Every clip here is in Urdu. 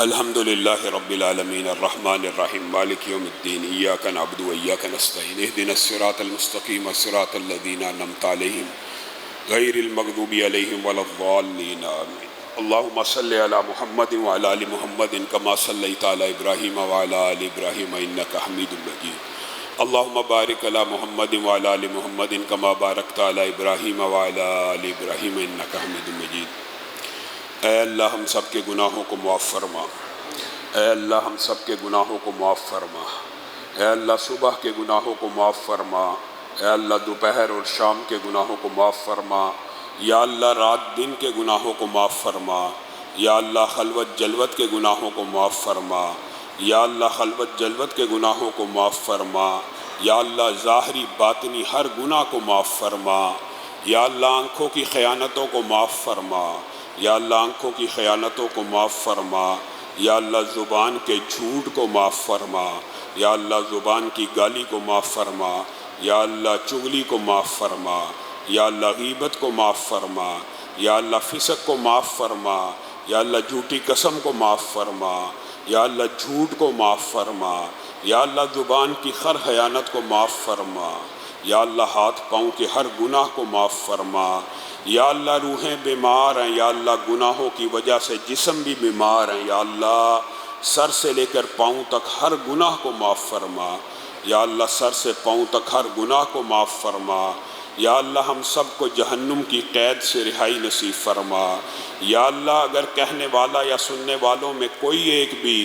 الحمد للہ رب العالمین الرحمن الرحیم مالک یوم الدین ایاک نعبد و ایاک نستعین اہدنا الصراط المستقیم صراط الذین انعمت علیہم غیر المغضوب علیہم ولا الضالین آمین۔ اللہم صلی علی محمد وعلی آل محمد کما صلیت علی ابراہیم وعلی آل ابراہیم انک حمید مجید۔ اللہم بارک علی محمد وعلی آل محمد کما بارکت علی ابراہیم وعلی آل ابراہیم انک حمید مجید۔ اے اللہ ہم سب کے گناہوں کو معاف فرما، اے اللہ ہم سب کے گناہوں کو معاف فرما، اے اللہ صبح کے گناہوں کو معاف فرما، اے اللہ دوپہر اور شام کے گناہوں کو معاف فرما، یا اللہ رات دن کے گناہوں کو معاف فرما، یا اللہ خلوت جلوت کے گناہوں کو معاف فرما، یا اللہ خلوت جلوت کے گناہوں کو معاف فرما، یا اللہ ظاہری باطنی ہر گناہ کو معاف فرما، یا اللہ آنکھوں کی خیانتوں کو معاف فرما، یا اللہ آنکھوں کی خیانتوں کو معاف فرما، یا اللہ زبان کے جھوٹ کو معاف فرما، یا اللہ زبان کی گالی کو معاف فرما، یا اللہ چغلی کو معاف فرما، یا اللہ غیبت کو معاف فرما، یا اللہ فسق کو معاف فرما، یا اللہ جھوٹی قسم کو معاف فرما، یا اللہ جھوٹ کو معاف فرما، یا اللہ زبان کی ہر خیانت کو معاف فرما، یا اللہ ہاتھ پاؤں کے ہر گناہ کو معاف فرما، یا اللہ روحیں بیمار ہیں، یا اللہ گناہوں کی وجہ سے جسم بھی بیمار ہیں، یا اللہ سر سے لے کر پاؤں تک ہر گناہ کو معاف فرما، یا اللہ سر سے پاؤں تک ہر گناہ کو معاف فرما، یا اللہ ہم سب کو جہنم کی قید سے رہائی نصیب فرما، یا اللہ اگر کہنے والا یا سننے والوں میں کوئی ایک بھی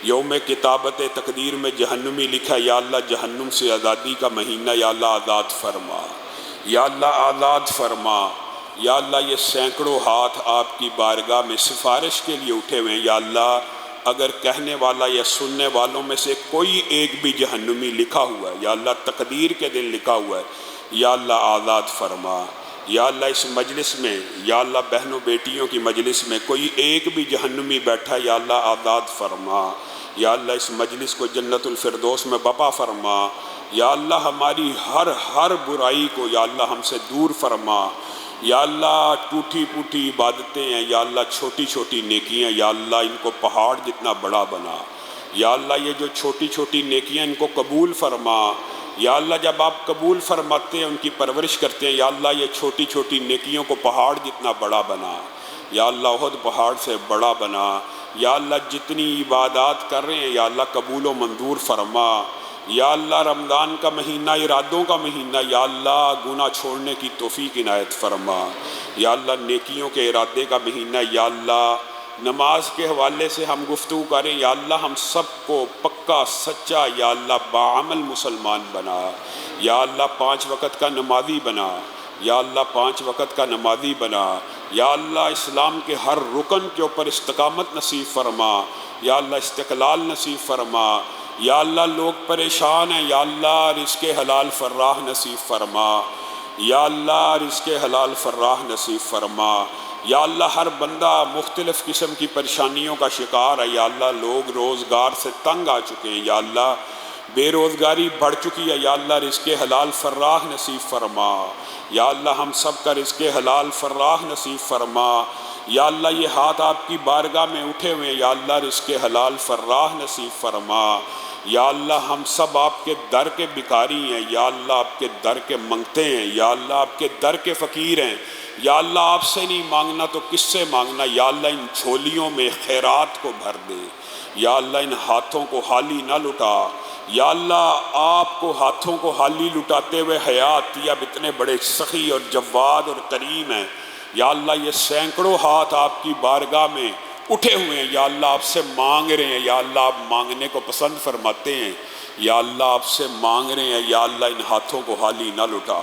یوم کتابت تقدیر میں جہنمی لکھا، یا اللہ جہنم سے آزادی کا مہینہ یا اللہ آزاد فرما، یا اللہ آزاد فرما، یا اللہ یہ سینکڑوں ہاتھ آپ کی بارگاہ میں سفارش کے لیے اٹھے ہوئے ہیں، یا اللہ اگر کہنے والا یا سننے والوں میں سے کوئی ایک بھی جہنمی لکھا ہوا ہے، یا اللہ تقدیر کے دن لکھا ہوا ہے، یا اللہ آزاد فرما، یا اللہ اس مجلس میں یا اللہ بہنوں بیٹیوں کی مجلس میں کوئی ایک بھی جہنمی بیٹھا ہے، یا اللہ آزاد فرما، یا اللہ اس مجلس کو جنت الفردوس میں بپا فرما، یا اللہ ہماری ہر برائی کو یا اللہ ہم سے دور فرما، یا اللہ ٹوٹی پوٹی عبادتیں ہیں، یا اللہ چھوٹی چھوٹی نیکیاں، یا اللہ ان کو پہاڑ جتنا بڑا بنا، یا اللہ یہ جو چھوٹی چھوٹی نیکیاں ان کو قبول فرما، یا اللہ جب آپ قبول فرماتے ہیں ان کی پرورش کرتے ہیں، یا اللہ یہ چھوٹی چھوٹی نیکیوں کو پہاڑ جتنا بڑا بنا، یا اللہ احد پہاڑ سے بڑا بنا، یا اللہ جتنی عبادات کر رہے ہیں یا اللہ قبول و منظور فرما، یا اللہ رمضان کا مہینہ ارادوں کا مہینہ، یا اللہ گناہ چھوڑنے کی توفیق عنایت فرما، یا اللہ نیکیوں کے ارادے کا مہینہ، یا اللہ نماز کے حوالے سے ہم گفتگو کریں، یا اللہ ہم سب کو پکا سچا یا اللہ باعمل مسلمان بنا، یا اللہ 5 وقت کا نمازی بنا، یا اللہ 5 وقت کا نمازی بنا، یا اللہ اسلام کے ہر رکن کے اوپر استقامت نصیب فرما، یا اللہ استقلال نصیب فرما، یا اللہ لوگ پریشان ہیں، یا اللہ رزق حلال فراہ نصیب فرما، یا اللہ رزق حلال فراہ نصیب فرما، یا اللہ ہر بندہ مختلف قسم کی پریشانیوں کا شکار ہے، یا اللہ لوگ روزگار سے تنگ آ چکے ہیں، یا اللہ بے روزگاری بڑھ چکی ہے، یا اللہ رزق حلال فراہ نصیب فرما، یا اللہ ہم سب کا رزق حلال فراہ نصیب فرما، یا اللہ یہ ہاتھ آپ کی بارگاہ میں اٹھے ہوئے ہیں، یا اللہ رزق حلال فراہ نصیب فرما، یا اللہ ہم سب آپ کے در کے بھکاری ہیں، یا اللہ آپ کے در کے منگتے ہیں، یا اللہ آپ کے در کے فقیر ہیں، یا اللہ آپ سے نہیں مانگنا تو کس سے مانگنا، یا اللہ ان جھولیوں میں خیرات کو بھر دے، یا اللہ ان ہاتھوں کو خالی نہ لٹا، یا اللہ آپ کو ہاتھوں کو خالی لٹاتے ہوئے حیات یا اتنے بڑے سخی اور جواد اور کریم ہیں، یا اللہ یہ سینکڑوں ہاتھ آپ کی بارگاہ میں اٹھے ہوئے ہیں، یا اللہ آپ سے مانگ رہے ہیں، یا اللہ آپ مانگنے کو پسند فرماتے ہیں، یا اللہ آپ سے مانگ رہے ہیں، یا اللہ ان ہاتھوں کو خالی نہ لٹا،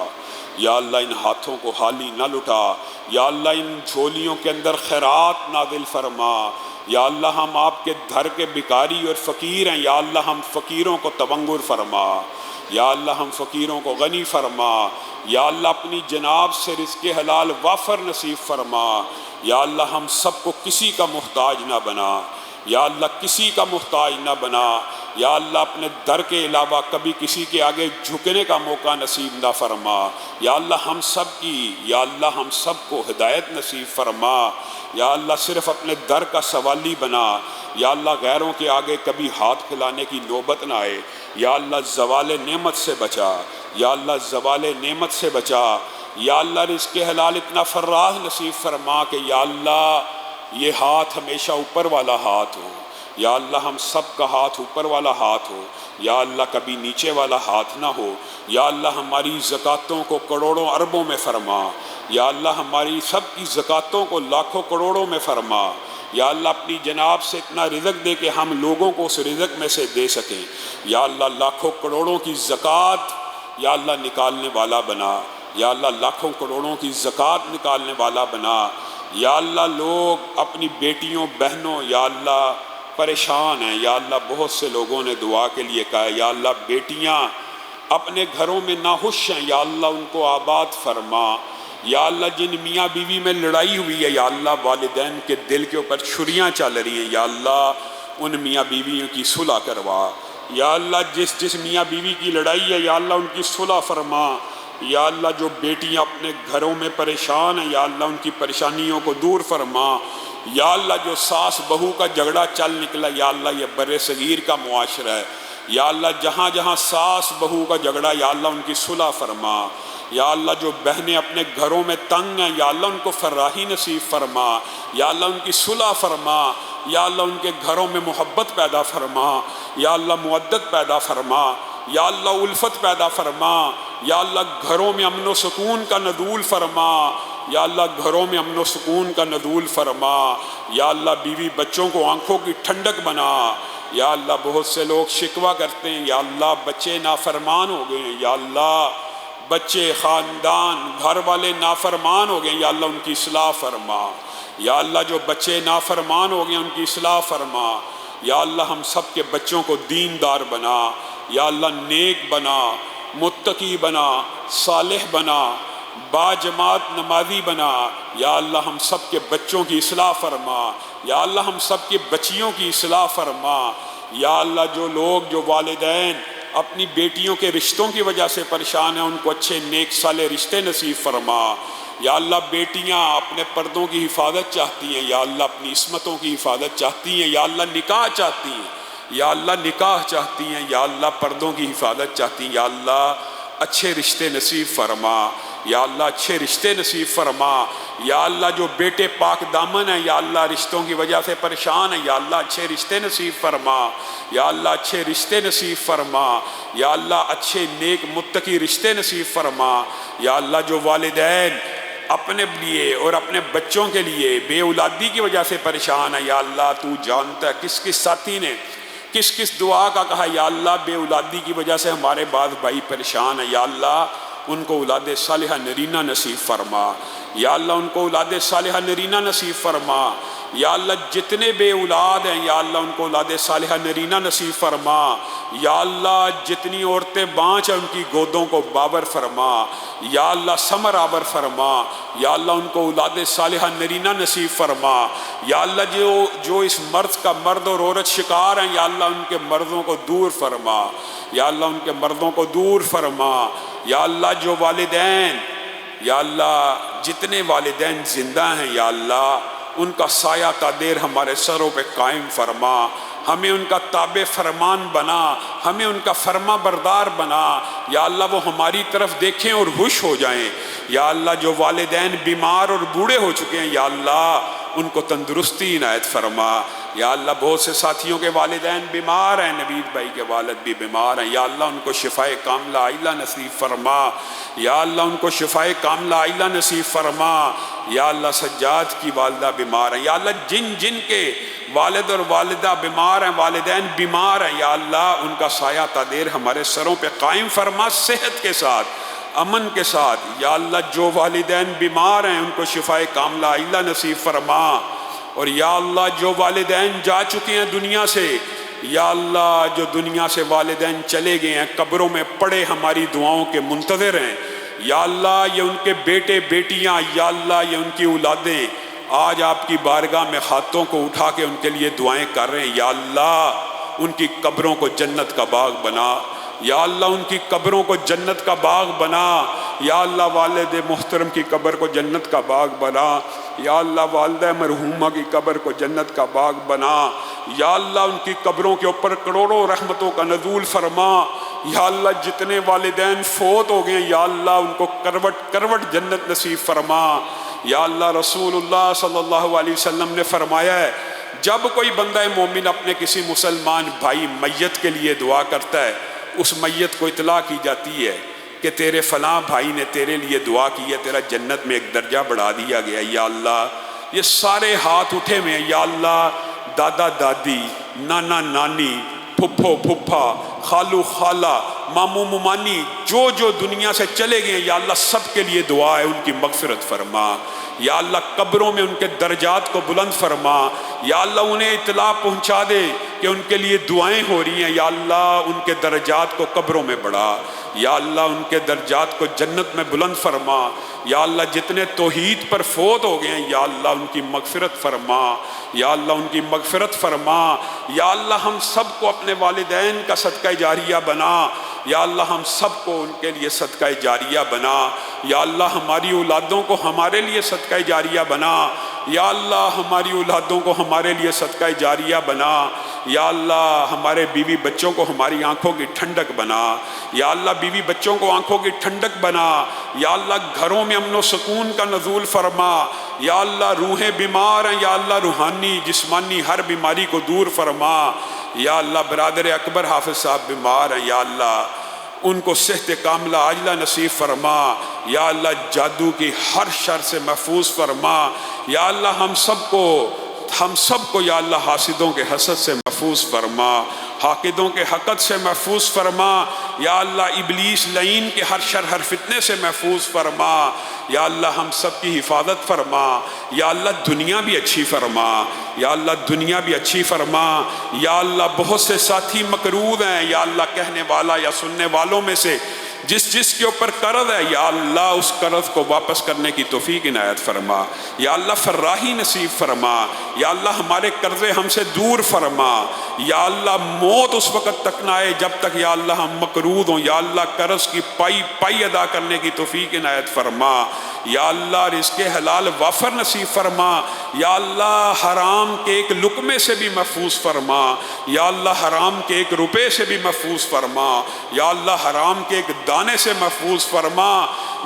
یا اللہ ان ہاتھوں کو خالی نہ لٹا، یا اللہ ان جھولیوں کے اندر خیرات نازل فرما، یا اللہ ہم آپ کے در کے بھکاری اور فقیر ہیں، یا اللہ ہم فقیروں کو تبنگر فرما، یا اللہ ہم فقیروں کو غنی فرما، یا اللہ اپنی جناب سے رزق حلال وافر نصیب فرما، یا اللہ ہم سب کو کسی کا محتاج نہ بنا، یا اللہ کسی کا محتاج نہ بنا، یا اللہ اپنے در کے علاوہ کبھی کسی کے آگے جھکنے کا موقع نصیب نہ فرما، یا اللہ ہم سب کی یا اللہ ہم سب کو ہدایت نصیب فرما، یا اللہ صرف اپنے در کا سوالی بنا، یا اللہ غیروں کے آگے کبھی ہاتھ پھیلانے کی نوبت نہ آئے، یا اللہ زوال نعمت سے بچا، یا اللہ زوال نعمت سے بچا، یا اللہ رزق حلال اتنا فراہ نصیب فرما کہ یا اللہ یہ ہاتھ ہمیشہ اوپر والا ہاتھ ہو، یا اللہ ہم سب کا ہاتھ اوپر والا ہاتھ ہو، یا اللہ کبھی نیچے والا ہاتھ نہ ہو، یا اللہ ہماری زکاتوں کو کروڑوں اربوں میں فرما، یا اللہ ہماری سب کی زکاتوں کو لاکھوں کروڑوں میں فرما، یا اللہ اپنی جناب سے اتنا رزق دے کہ ہم لوگوں کو اس رزق میں سے دے سکیں، یا اللہ لاکھوں کروڑوں کی زکوٰۃ یا اللہ نکالنے والا بنا، یا اللہ لاکھوں کروڑوں کی زکوٰۃ نکالنے والا بنا، یا اللہ لوگ اپنی بیٹیوں بہنوں یا اللہ پریشان ہیں، یا اللہ بہت سے لوگوں نے دعا کے لیے کہا یا اللہ بیٹیاں اپنے گھروں میں ناخوش ہیں، یا اللہ ان کو آباد فرما، یا اللہ جن میاں بیوی میں لڑائی ہوئی ہے یا اللہ والدین کے دل کے اوپر چھریاں چل رہی ہیں، یا اللہ ان میاں بیویوں کی صلح کروا، یا اللہ جس میاں بیوی کی لڑائی ہے یا اللہ ان کی صلح فرما، یا اللہ جو بیٹیاں اپنے گھروں میں پریشان ہیں یا اللہ ان کی پریشانیوں کو دور فرما، یا اللہ جو ساس بہو کا جھگڑا چل نکلا یا اللہ یہ بر صغیر کا معاشرہ ہے، یا اللہ جہاں جہاں ساس بہو کا جھگڑا یا اللہ ان کی صلح فرما، یا اللہ جو بہنیں اپنے گھروں میں تنگ ہیں یا اللہ ان کو فراخی نصیب فرما، یا اللہ ان کی صلح فرما، یا اللہ ان کے گھروں میں محبت پیدا فرما، یا اللہ مودت پیدا فرما، یا اللہ الفت پیدا فرما، یا اللہ گھروں میں امن و سکون کا نزول فرما، یا اللہ گھروں میں امن و سکون کا نزول فرما، یا اللہ بیوی بچوں کو آنکھوں کی ٹھنڈک بنا، یا اللہ بہت سے لوگ شکوہ کرتے ہیں یا اللہ بچے نافرمان ہو گئے ہیں، یا اللہ بچے خاندان گھر والے نافرمان ہو گئے ہیں، یا اللہ ان کی اصلاح فرما، یا اللہ جو بچے نافرمان ہو گئے ہیں ان کی اصلاح فرما، یا اللہ ہم سب کے بچوں کو دیندار بنا، یا اللہ نیک بنا، متقی بنا، صالح بنا، با جماعت نمازی بنا، یا اللہ ہم سب کے بچوں کی اصلاح فرما، یا اللہ ہم سب کے بچیوں کی اصلاح فرما، یا اللہ جو لوگ جو والدین اپنی بیٹیوں کے رشتوں کی وجہ سے پریشان ہیں ان کو اچھے نیک صالح رشتے نصیب فرما، یا اللہ بیٹیاں اپنے پردوں کی حفاظت چاہتی ہیں یا اللہ اپنی عصمتوں کی حفاظت چاہتی ہیں، یا اللہ نکاح چاہتی ہیں، یا اللہ نکاح چاہتی ہیں، یا اللہ پردوں کی حفاظت چاہتی ہیں، یا اللہ اچھے رشتے نصیب فرما، یا اللہ اچھے رشتے نصیب فرما، یا اللہ جو بیٹے پاک دامن ہیں یا اللہ رشتوں کی وجہ سے پریشان ہیں یا اللہ اچھے رشتے نصیب فرما، یا اللہ اچھے رشتے نصیب فرما، یا اللہ اچھے نیک متقی رشتے نصیب فرما، یا اللہ جو والدین اپنے لیے اور اپنے بچوں کے لیے بے اولادی کی وجہ سے پریشان ہے یا اللہ تو جانتا ہے کس کس ساتھی نے کس کس دعا کا کہا یا اللہ بے اولادی کی وجہ سے ہمارے بعض بھائی پریشان ہیں، یا اللہ ان کو اولاد صالحہ نرینہ نصیب فرما، یا اللہ ان کو اولاد صالحہ نرینہ نصیب فرما، یا اللہ جتنے بے اولاد ہیں یا اللہ ان کو اولاد صالحہ نرینہ نصیب فرما، یا اللہ جتنی عورتیں بانچ ہیں ان کی گودوں کو بابر فرما، یا اللہ ثمر آور فرما، یا اللہ ان کو اولاد صالحہ نرینہ نصیب فرما، یا اللہ جو اس مرض کا مرد اور عورت شکار ہیں یا اللہ ان کے مرضوں کو دور فرما، یا اللہ ان کے مردوں کو دور فرما، یا اللہ جو والدین یا اللہ جتنے والدین زندہ ہیں یا اللہ ان کا سایہ تادیر ہمارے سروں پہ قائم فرما، ہمیں ان کا تابع فرمان بنا، ہمیں ان کا فرما بردار بنا، یا اللہ وہ ہماری طرف دیکھیں اور خوش ہو جائیں، یا اللہ جو والدین بیمار اور بوڑھے ہو چکے ہیں یا اللہ ان کو تندرستی عنایت فرما، یا اللہ بہت سے ساتھیوں کے والدین بیمار ہیں، نوید بھائی کے والد بھی بیمار ہیں، یا اللہ ان کو شفائے کاملہ عاجلہ نصیب فرما، یا اللہ ان کو شفائے کاملہ عاجلہ نصیب فرما، یا اللہ سجاد کی والدہ بیمار ہیں، یا اللہ جن جن کے والد اور والدہ بیمار ہیں والدین بیمار ہیں یا اللہ ان کا سایہ تادیر ہمارے سروں پہ قائم فرما صحت کے ساتھ امن کے ساتھ، یا اللہ جو والدین بیمار ہیں ان کو شفائے کاملہ عاجلہ نصیب فرما، اور یا اللہ جو والدین جا چکے ہیں دنیا سے یا اللہ جو دنیا سے والدین چلے گئے ہیں قبروں میں پڑے ہماری دعاؤں کے منتظر ہیں یا اللہ یہ ان کے بیٹے بیٹیاں یا اللہ یہ ان کی اولادیں آج آپ کی بارگاہ میں ہاتھوں کو اٹھا کے ان کے لیے دعائیں کر رہے ہیں، یا اللہ ان کی قبروں کو جنت کا باغ بنا، یا اللہ ان کی قبروں کو جنت کا باغ بنا، یا اللہ والد محترم کی قبر کو جنت کا باغ بنا، یا اللہ والدہ مرحومہ کی قبر کو جنت کا باغ بنا، یا اللہ ان کی قبروں کے اوپر کروڑوں رحمتوں کا نزول فرما، یا اللہ جتنے والدین فوت ہو گئے یا اللہ ان کو کروٹ کروٹ جنت نصیب فرما۔ یا اللہ رسول اللہ صلی اللہ علیہ وسلم نے فرمایا ہے جب کوئی بندہ مومن اپنے کسی مسلمان بھائی میت کے لیے دعا کرتا ہے، اس میت کو اطلاع کی جاتی ہے کہ تیرے فلاں بھائی نے تیرے لیے دعا کی ہے، تیرا جنت میں ایک درجہ بڑھا دیا گیا۔ یا اللہ یہ سارے ہاتھ اٹھے ہوئے ہیں، یا اللہ دادا دادی، نانا نانی، پھپھو پھپھا، خالو خالہ، ماموں ممانی جو جو دنیا سے چلے گئے یا اللہ سب کے لیے دعا ہے، ان کی مغفرت فرما۔ یا اللہ قبروں میں ان کے درجات کو بلند فرما، یا اللہ انہیں اطلاع پہنچا دے کہ ان کے لیے دعائیں ہو رہی ہیں، یا اللہ ان کے درجات کو قبروں میں بڑھا، یا اللہ ان کے درجات کو جنت میں بلند فرما۔ یا اللہ جتنے توحید پر فوت ہو گئے ہیں یا اللہ ان کی مغفرت فرما، یا اللہ ان کی مغفرت فرما۔ یا اللہ ہم سب کو اپنے والدین کا صدقہ جاریہ بنا، یا اللہ ہم سب کو ان کے لیے صدقہ جاریہ بنا، یا اللہ ہماری اولادوں کو ہمارے لیے صدقہ جاریہ بنا، یا اللہ ہماری اولادوں کو ہمارے لیے صدقہ جاریہ بنا، یا اللہ ہمارے بیوی بچوں کو ہماری آنکھوں کی ٹھنڈک بنا، یا اللہ بیوی بچوں کو آنکھوں کی ٹھنڈک بنا، یا اللہ گھروں میں امن و سکون کا نزول فرما، یا اللہ روحیں بیمار ہیں یا اللہ روحانی جسمانی ہر بیماری کو دور فرما، یا اللہ برادر اکبر حافظ صاحب بیمار ہیں یا اللہ ان کو صحت کاملہ عاجلہ نصیب فرما، یا اللہ جادو کی ہر شر سے محفوظ فرما، یا اللہ ہم سب کو یا اللہ حاسدوں کے حسد سے محفوظ فرما، حاقدوں کے حقد سے محفوظ فرما، یا اللہ ابلیس لعین کے ہر شر ہر فتنے سے محفوظ فرما، یا اللہ ہم سب کی حفاظت فرما، یا اللہ دنیا بھی اچھی فرما، یا اللہ دنیا بھی اچھی فرما، یا اللہ بہت سے ساتھی مقروض ہیں یا اللہ کہنے والا یا سننے والوں میں سے جس کے اوپر قرض ہے یا اللہ اس قرض کو واپس کرنے کی توفیق عنایت فرما، یا اللہ فراحی نصیب فرما، یا اللہ ہمارے قرضے ہم سے دور فرما، یا اللہ موت اس وقت تک نہ آئے جب تک یا اللہ ہم مقروض ہوں، یا اللہ قرض کی پائی ادا کرنے کی توفیق عنایت فرما، یا اللہ رزق حلال وافر نصیب فرما، یا اللہ حرام کے ایک لقمے سے بھی محفوظ فرما، یا اللہ حرام کے ایک روپے سے بھی محفوظ فرما، یا اللہ حرام کے ایک دانے سے محفوظ فرما،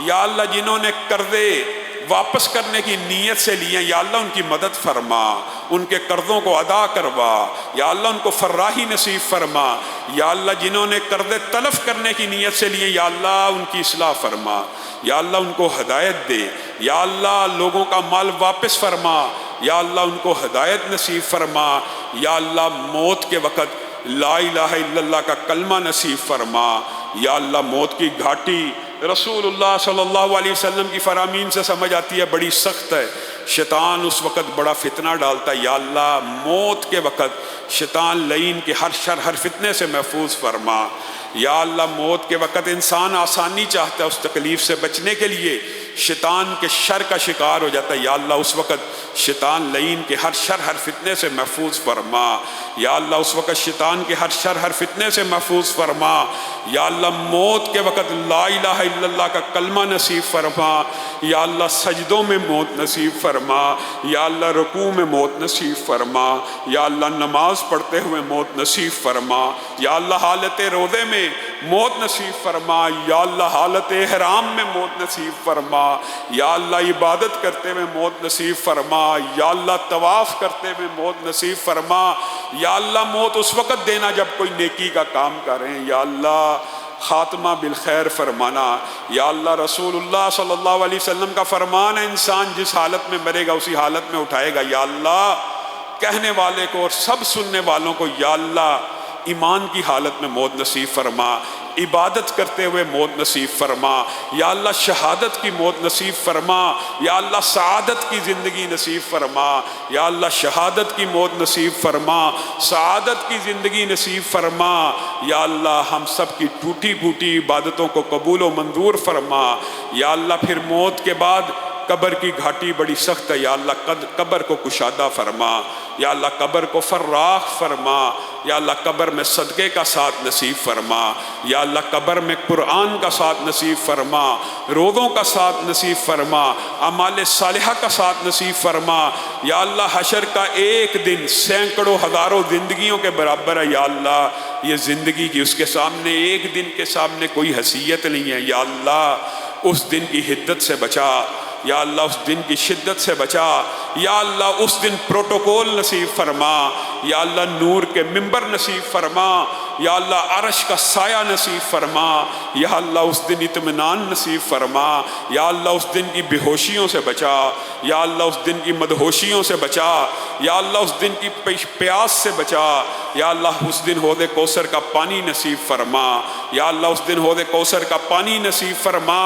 یا اللہ جنہوں نے قرضے واپس کرنے کی نیت سے لیے یا اللہ ان کی مدد فرما، ان کے قرضوں کو ادا کروا، یا اللہ ان کو فراحی نصیب فرما، یا اللہ جنہوں نے قرضے تلف کرنے کی نیت سے لیے یا اللہ ان کی اصلاح فرما، یا اللہ ان کو ہدایت دے، یا اللہ لوگوں کا مال واپس فرما، یا اللہ ان کو ہدایت نصیب فرما، یا اللہ موت کے وقت لا الہ الا اللہ کا کلمہ نصیب فرما، یا اللہ موت کی گھاٹی رسول اللہ صلی اللہ علیہ وسلم کی فرامین سے سمجھ آتی ہے بڑی سخت ہے، شیطان اس وقت بڑا فتنہ ڈالتا ہے، یا اللہ موت کے وقت شیطان لعین کے ہر شر ہر فتنے سے محفوظ فرما، یا اللہ موت کے وقت انسان آسانی چاہتا ہے اس تکلیف سے بچنے کے لیے شیطان کے شر کا شکار ہو جاتا ہے، یا اللہ اس وقت شیطان لعین کے ہر شر ہر فتنے سے محفوظ فرما، یا اللہ اس وقت شیطان کے ہر شر ہر فتنے سے محفوظ فرما، یا اللہ موت کے وقت لا الہ الا اللہ کا کلمہ نصیب فرما، یا اللہ سجدوں میں موت نصیب فرما، یا اللہ رکوع میں موت نصیب فرما، یا اللہ نماز پڑھتے ہوئے موت نصیب فرما، یا اللہ حالت روزے میں موت نصیب فرما، یا اللہ حالت احرام میں موت نصیب فرما، یا اللہ عبادت کرتے ہوئے موت نصیب فرما، یا اللہ طواف کرتے ہوئے موت نصیب فرما، یا اللہ موت اس وقت دینا جب کوئی نیکی کا کام کریں، یا اللہ خاتمہ بالخیر فرمانا، یا اللہ رسول اللہ صلی اللہ علیہ وسلم کا فرمان ہے انسان جس حالت میں مرے گا اسی حالت میں اٹھائے گا، یا اللہ کہنے والے کو اور سب سننے والوں کو یا اللہ ایمان کی حالت میں موت نصیب فرما، عبادت کرتے ہوئے موت نصیب فرما، یا اللہ شہادت کی موت نصیب فرما، یا اللہ سعادت کی زندگی نصیب فرما، یا اللہ شہادت کی موت نصیب فرما، سعادت کی زندگی نصیب فرما، یا اللہ ہم سب کی ٹوٹی پھوٹی عبادتوں کو قبول و منظور فرما، یا اللہ پھر موت کے بعد قبر کی گھاٹی بڑی سخت ہے، یا اللہ قبر کو کشادہ فرما، یا اللہ قبر کو فراخ فرما، یا اللہ قبر میں صدقے کا ساتھ نصیب فرما، یا اللہ قبر میں قرآن کا ساتھ نصیب فرما، روزوں کا ساتھ نصیب فرما، اعمال صالحہ کا ساتھ نصیب فرما، یا اللہ حشر کا ایک دن سینکڑوں ہزاروں زندگیوں کے برابر ہے، یا اللہ یہ زندگی کی اس کے سامنے ایک دن کے سامنے کوئی حیثیت نہیں ہے، یا اللہ اس دن کی حدت سے بچا، یا اللہ اس دن کی شدت سے بچا، یا اللہ اس دن پروٹوکول نصیب فرما، یا اللہ نور کے ممبر نصیب فرما، یا اللہ عرش کا سایہ نصیب فرما، یا اللہ اس دن اطمینان نصیب فرما، یا اللہ اس دن کی بے ہوشیوں سے بچا، یا اللہ اس دن کی مدہوشیوں سے بچا، یا اللہ اس دن کی پیاس سے بچا، یا اللہ اس دن حوض کوثر کا پانی نصیب فرما، یا اللہ اس دن حوض کوثر کا پانی نصیب فرما،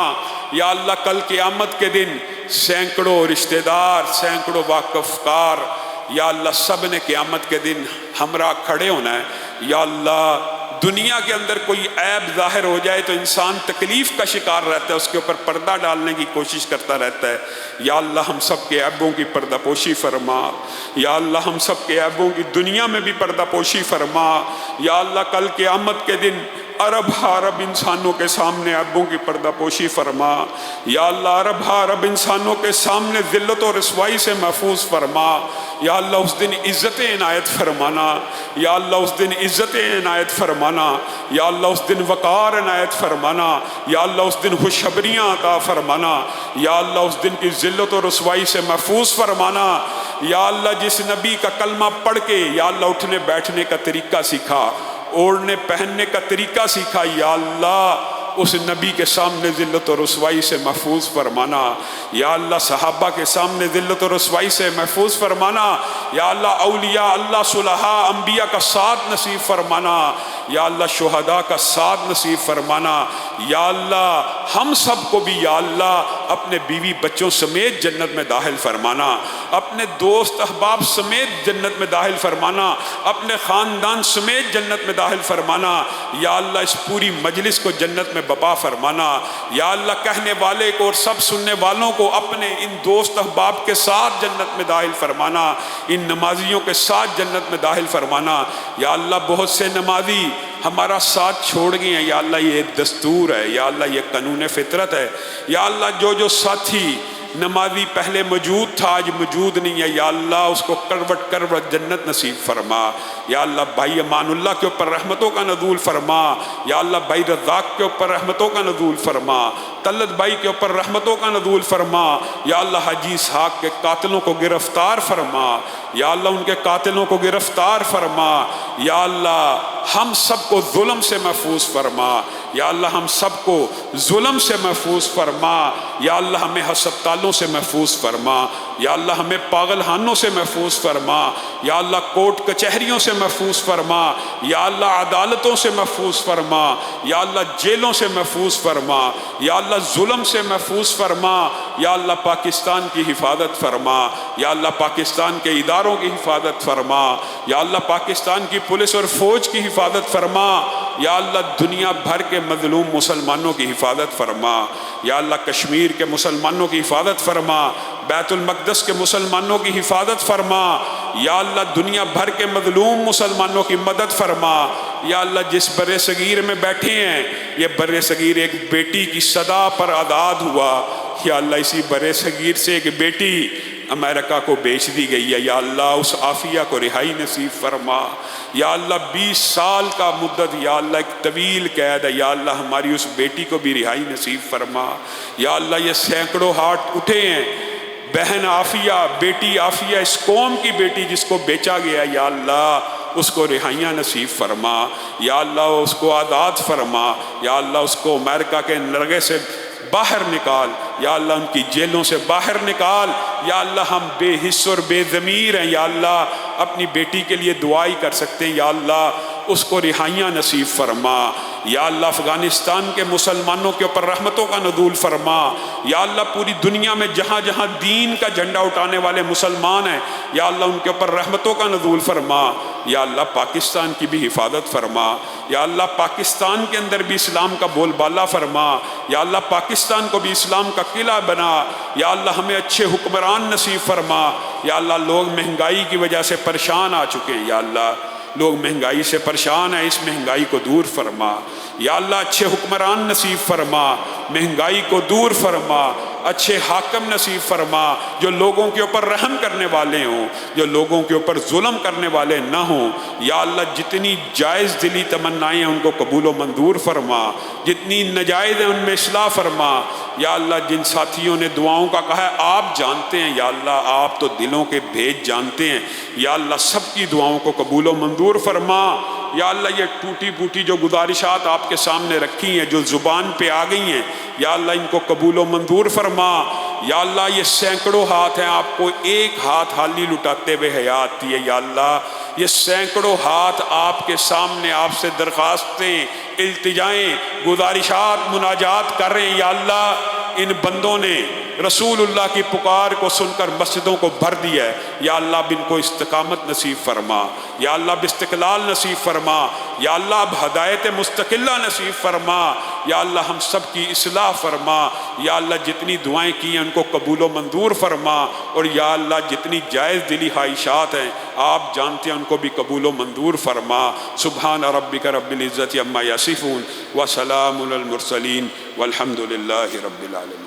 یا اللہ کل قیامت کے دن سینکڑوں رشتہ دار، سینکڑوں واقف کار، یا اللہ سب نے قیامت کے دن ہمراہ کھڑے ہونا ہے، یا اللہ دنیا کے اندر کوئی عیب ظاہر ہو جائے تو انسان تکلیف کا شکار رہتا ہے، اس کے اوپر پردہ ڈالنے کی کوشش کرتا رہتا ہے، یا اللہ ہم سب کے عیبوں کی پردہ پوشی فرما، یا اللہ ہم سب کے عیبوں کی دنیا میں بھی پردہ پوشی فرما، یا اللہ کل قیامت کے دن عرب عرب انسانوں کے سامنے عیبوں کی پردہ پوشی فرما، یا اللہ عرب عرب انسانوں کے سامنے ذلت و رسوائی سے محفوظ فرما، یا اللہ اس دن عزت عنایت فرمانا، یا اللہ اس دن عزت عنایت فرمانا، یا اللہ اس دن وقار عنایت فرمانا، یا اللہ اس دن خوشخبریاں عطا فرمانا، یا اللہ اس دن کی ذلت و رسوائی سے محفوظ فرمانا، یا اللہ جس نبی کا کلمہ پڑھ کے یا اللہ اٹھنے بیٹھنے کا طریقہ سیکھا، اوڑھنے پہننے کا طریقہ سیکھا، یا اللہ اس نبی کے سامنے ذلت و رسوائی سے محفوظ فرمانا، یا اللہ صحابہ کے سامنے ذلت و رسوائی سے محفوظ فرمانا، یا اللہ اولیاء اللہ صلحاء انبیاء کا ساتھ نصیب فرمانا، یا اللہ شہداء کا ساتھ نصیب فرمانا، یا اللہ ہم سب کو بھی یا اللہ اپنے بیوی بچوں سمیت جنت میں داخل فرمانا، اپنے دوست احباب سمیت جنت میں داخل فرمانا، اپنے خاندان سمیت جنت میں داخل فرمانا، یا اللہ اس پوری مجلس کو جنت میں بپا فرمانا، یا اللہ کہنے والے کو اور سب سننے والوں کو اپنے ان دوست احباب کے ساتھ جنت میں داخل فرمانا، ان نمازیوں کے ساتھ جنت میں داخل فرمانا، یا اللہ بہت سے نمازی ہمارا ساتھ چھوڑ گئے ہیں، یا اللہ یہ دستور ہے، یا اللہ یہ قانون فطرت ہے، یا اللہ جو ساتھی نمازی پہلے موجود تھا آج موجود نہیں ہے، یا اللہ اس کو کروٹ کروٹ جنت نصیب فرما، یا اللہ بھائی امان اللہ کے اوپر رحمتوں کا نزول فرما، یا اللہ بھائی رزاق کے اوپر رحمتوں کا نزول فرما، طلت بھائی کے اوپر رحمتوں کا نزول فرما، یا اللہ حاجی اسحاق کے قاتلوں کو گرفتار فرما، یا اللہ ان کے قاتلوں کو گرفتار فرما، یا اللہ ہم سب کو ظلم سے محفوظ فرما، یا اللہ ہم سب کو ظلم سے محفوظ فرما، یا اللہ ہمیں ہسپتالوں سے محفوظ فرما، یا اللہ ہمیں پاگل خانوں سے محفوظ فرما، یا اللہ کورٹ کچہریوں سے محفوظ فرما، یا اللہ عدالتوں سے محفوظ فرما، یا اللہ جیلوں سے محفوظ فرما، یا اللہ ظلم سے محفوظ فرما، یا اللہ پاکستان کی حفاظت فرما، یا اللہ پاکستان کے اداروں کی حفاظت فرما، یا اللہ پاکستان کی پولیس اور فوج کی حفاظت فرما، یا اللہ دنیا بھر کے مظلوم مسلمانوں کی حفاظت فرما، یا اللہ کشمیر کے مسلمانوں کی حفاظت فرما، بیت المقدس کے مسلمانوں کی حفاظت فرما، یا اللہ دنیا بھر کے مظلوم مسلمانوں کی مدد فرما، یا اللہ جس بر صغیر میں بیٹھے ہیں یہ بر صغیر ایک بیٹی کی صدا پر آزاد ہوا، یا اللہ اسی بر صغیر سے ایک بیٹی امریکہ کو بیچ دی گئی ہے، یا اللہ اس عافیہ کو رہائی نصیب فرما، یا اللہ 20 سال کا مدت یا اللہ ایک طویل قید ہے، یا اللہ ہماری اس بیٹی کو بھی رہائی نصیب فرما، یا اللہ یہ سینکڑوں ہاتھ اٹھے ہیں، بہن عافیہ، بیٹی عافیہ، اس قوم کی بیٹی جس کو بیچا گیا، یا اللہ اس کو رہائیاں نصیب فرما، یا اللہ اس کو آزاد فرما، یا اللہ اس کو امریکہ کے نرغے سے باہر نکال، یا اللہ ان کی جیلوں سے باہر نکال، یا اللہ ہم بے حس اور بے ضمیر ہیں، یا اللہ اپنی بیٹی کے لیے دعائی کر سکتے ہیں، یا اللہ اس کو رہائیاں نصیب فرما، یا اللہ افغانستان کے مسلمانوں کے اوپر رحمتوں کا نزول فرما، یا اللہ پوری دنیا میں جہاں جہاں دین کا جھنڈا اٹھانے والے مسلمان ہیں یا اللہ ان کے اوپر رحمتوں کا نزول فرما، یا اللہ پاکستان کی بھی حفاظت فرما، یا اللہ پاکستان کے اندر بھی اسلام کا بول بالا فرما، یا اللہ پاکستان کو بھی اسلام کا قلعہ بنا، یا اللہ ہمیں اچھے حکمران نصیب فرما، یا اللہ لوگ مہنگائی کی وجہ سے پریشان آ چکے ہیں، یا اللہ لوگ مہنگائی سے پریشان ہیں، اس مہنگائی کو دور فرما، یا اللہ اچھے حکمران نصیب فرما، مہنگائی کو دور فرما، اچھے حاکم نصیب فرما جو لوگوں کے اوپر رحم کرنے والے ہوں، جو لوگوں کے اوپر ظلم کرنے والے نہ ہوں، یا اللہ جتنی جائز دلی تمنائیں ہیں ان کو قبول و منظور فرما، جتنی نجائز ہیں ان میں اصلاح فرما، یا اللہ جن ساتھیوں نے دعاؤں کا کہا ہے آپ جانتے ہیں، یا اللہ آپ تو دلوں کے بھیج جانتے ہیں، یا اللہ سب کی دعاؤں کو قبول و منظور فرما، یا اللہ یہ ٹوٹی پھوٹی جو گزارشات آپ کے سامنے رکھی ہیں جو زبان پہ آ گئی ہیں یا اللہ ان کو قبول و منظور فرما، یا اللہ یہ سینکڑوں ہاتھ ہیں آپ کو ایک ہاتھ حالی لٹاتے ہوئے حیات دی ہے، یا اللہ یہ سینکڑوں ہاتھ آپ کے سامنے آپ سے درخواستیں، التجائیں، گزارشات، مناجات کر رہے ہیں، یا اللہ ان بندوں نے رسول اللہ کی پکار کو سن کر مسجدوں کو بھر دیا ہے، یا اللہ اب ان کو استقامت نصیب فرما، یا اللہ باستقلال نصیب فرما، یا اللہ اب ہدایت مستقلہ نصیب فرما، یا اللہ ہم سب کی اصلاح فرما، یا اللہ جتنی دعائیں کی ہیں ان کو قبول و منظور فرما، اور یا اللہ جتنی جائز دلی خواہشات ہیں آپ جانتے ہیں ان کو بھی قبول و منظور فرما۔ سبحان ربک رب العزت عما یصفون وسلام علی المرسلین والحمد للہ رب العالمین۔